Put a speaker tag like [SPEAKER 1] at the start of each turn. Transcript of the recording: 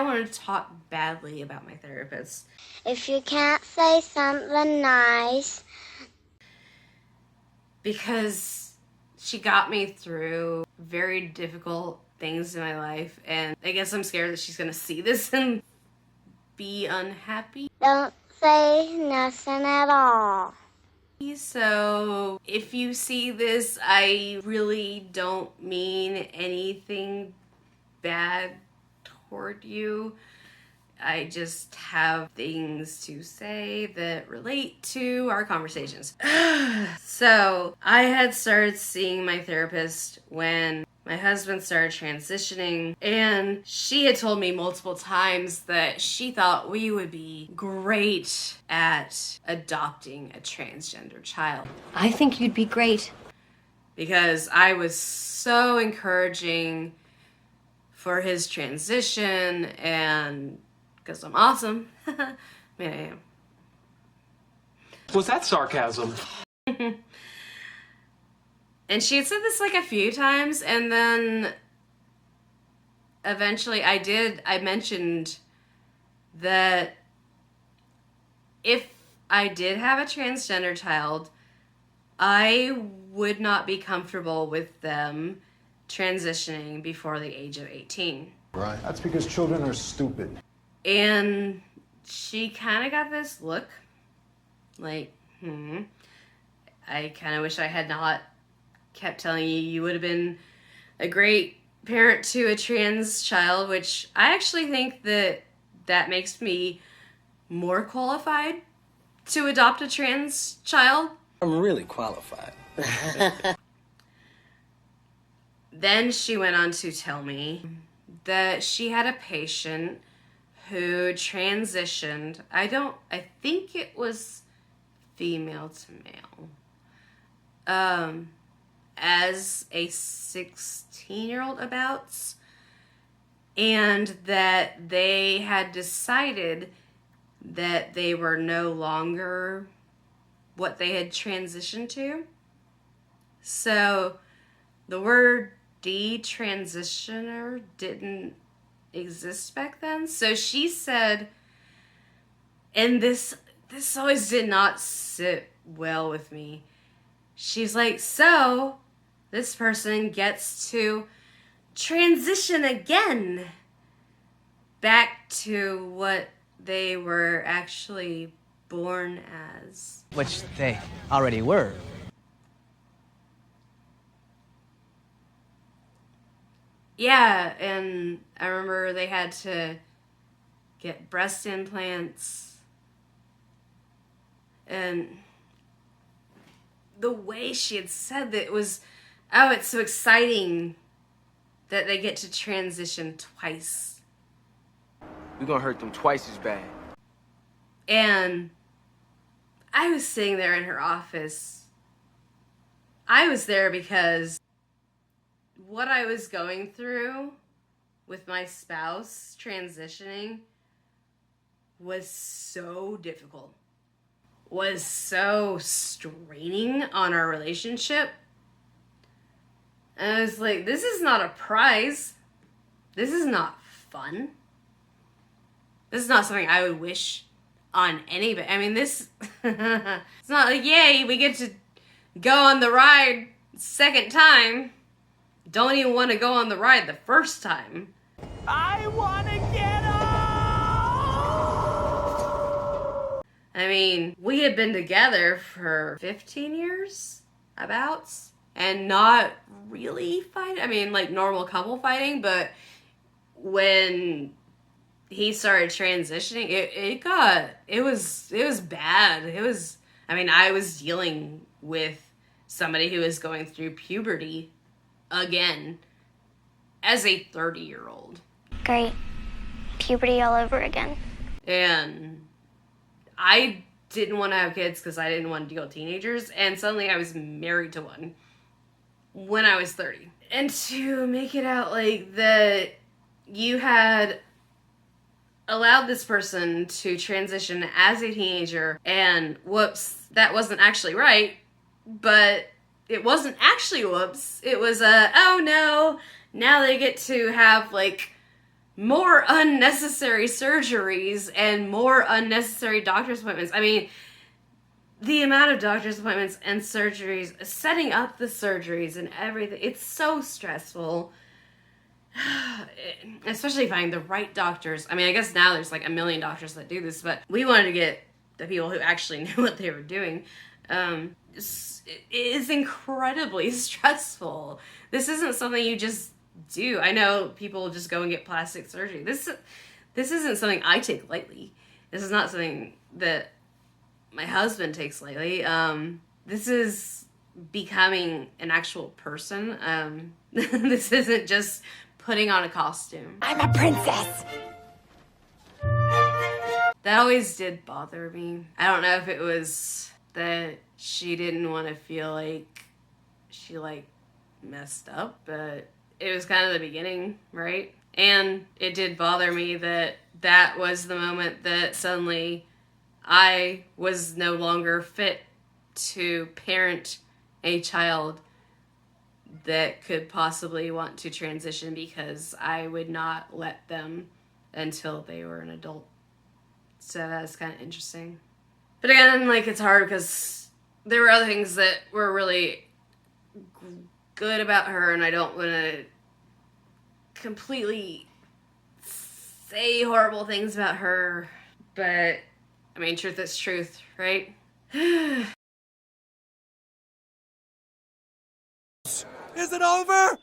[SPEAKER 1] don't want to talk badly about my therapist.
[SPEAKER 2] If you can't say something nice.
[SPEAKER 1] Because she got me through very difficult things in my life, and I guess I'm scared that she's gonna see this and be unhappy.
[SPEAKER 2] Don't say nothing at all.
[SPEAKER 1] So if you see this, I really don't mean anything bad toward you. I just have things to say that relate to our conversations. So I had started seeing my therapist when my husband started transitioning, and she had told me multiple times that she thought we would be great at adopting a transgender child.
[SPEAKER 3] I think you'd be great.
[SPEAKER 1] Because I was so encouraging for his transition, and because I'm awesome. I mean, I am.
[SPEAKER 4] Was that sarcasm?
[SPEAKER 1] And she had said this like a few times, and then eventually I mentioned that if I did have a transgender child, I would not be comfortable with them transitioning before the age of 18.
[SPEAKER 5] Right. That's because children are stupid.
[SPEAKER 1] And she kind of got this look like, I kind of wish I had not kept telling you you would have been a great parent to a trans child, which I actually think that makes me more qualified to adopt a trans child.
[SPEAKER 6] I'm really qualified.
[SPEAKER 1] Then she went on to tell me that she had a patient who transitioned. I think it was female to male. As a 16-year-old abouts, and that they had decided that they were no longer what they had transitioned to. So the word detransitioner didn't exist back then. So she said, and this always did not sit well with me. She's like, so this person gets to transition again back to what they were actually born as.
[SPEAKER 7] Which they already were.
[SPEAKER 1] Yeah, and I remember they had to get breast implants. And the way she had said that it was, oh, it's so exciting that they get to transition twice.
[SPEAKER 6] We're gonna hurt them twice as bad.
[SPEAKER 1] And I was sitting there in her office. I was there because what I was going through with my spouse transitioning was so difficult, was so straining on our relationship. And I was like, this is not a prize. This is not fun. This is not something I would wish on anybody. I mean, this, it's not like, yay, we get to go on the ride second time. Don't even want to go on the ride the first time.
[SPEAKER 7] I want to get off!
[SPEAKER 1] I mean, we had been together for 15 years, abouts, and not really fighting. I mean, like normal couple fighting, but when he started transitioning, it was bad. I was dealing with somebody who was going through puberty again as a 30-year-old.
[SPEAKER 2] Great. Puberty all over again.
[SPEAKER 1] And I didn't want to have kids because I didn't want to deal with teenagers, and suddenly I was married to one when I was 30. And to make it out like that you had allowed this person to transition as a teenager, and whoops, that wasn't actually right, but it wasn't actually whoops. It was oh no, now they get to have like more unnecessary surgeries and more unnecessary doctor's appointments. I mean, the amount of doctor's appointments and surgeries, setting up the surgeries and everything, it's so stressful. Especially finding the right doctors. I mean, I guess now there's like a million doctors that do this, but we wanted to get the people who actually knew what they were doing. It is incredibly stressful. This isn't something you just do. I know people just go and get plastic surgery. This isn't something I take lightly. This is not something that my husband takes lightly. This is becoming an actual person. This isn't just putting on a costume.
[SPEAKER 2] I'm a princess.
[SPEAKER 1] That always did bother me. I don't know if it was that she didn't want to feel like she like messed up, but it was kind of the beginning, right? And it did bother me that that was the moment that suddenly I was no longer fit to parent a child that could possibly want to transition, because I would not let them until they were an adult. So that's kind of interesting. But again, like, it's hard because there were other things that were really good about her, and I don't want to completely say horrible things about her. But, I mean, truth is truth, right?
[SPEAKER 3] Is it over?